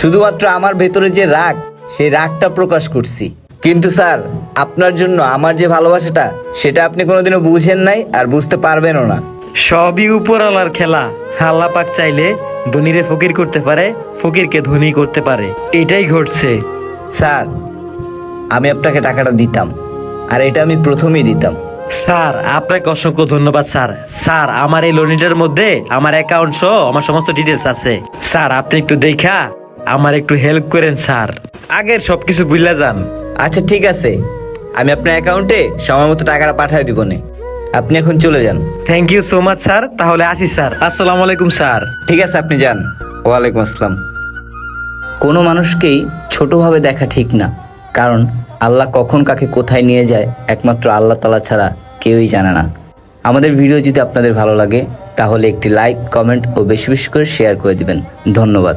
শুধুমাত্র আমার ভেতরে যে রাগ, সেই রাগটা প্রকাশ করছি। কিন্তু স্যার, আপনার জন্য আমার যে ভালোবাসাটা, সেটা আপনি কোনোদিনও বুঝেন নাই আর বুঝতে পারবেনও না। সবই উপরওয়ালার খেলা। আল্লাহ পাক চাইলে ধনীরে ফকির করতে পারে, ফকিরকে ধনী করতে পারে। এটাই ঘটছে। স্যার, আমি আপনাকে টাকাটা দিতাম, আর এটা আমি প্রথমেই দিতাম। স্যার আপনাকে অসংখ্য ধন্যবাদ স্যার। স্যার আমার এই লোনটার মধ্যে আমার অ্যাকাউন্ট সহ আমার সমস্ত ডিটেলস আছে। স্যার আপনি একটু দেখা আমার একটু হেল্প করেন স্যার, আগের সবকিছু ভুলে যান। আচ্ছা ঠিক আছে, আমি আপনার অ্যাকাউন্টে সময় মতো টাকাটা পাঠিয়ে দিব নে। আপনি এখন চলে যান। Thank you so much sir, তাহলে আসি স্যার। আসসালামু আলাইকুম স্যার। ঠিক আছে, আপনি যান। ওয়ালাইকুম আসসালাম। কোনো মানুষকেই ছোটভাবে দেখা ঠিক না, কারণ আল্লাহ কখন কাকে কোথায় নিয়ে যায় একমাত্র আল্লাহ তাআলা ছাড়া কেউই জানে না। আমাদের ভিডিও যদি আপনাদের ভালো লাগে তাহলে একটি লাইক, কমেন্ট ও বেশি বেশি করে শেয়ার করে দিবেন। ধন্যবাদ।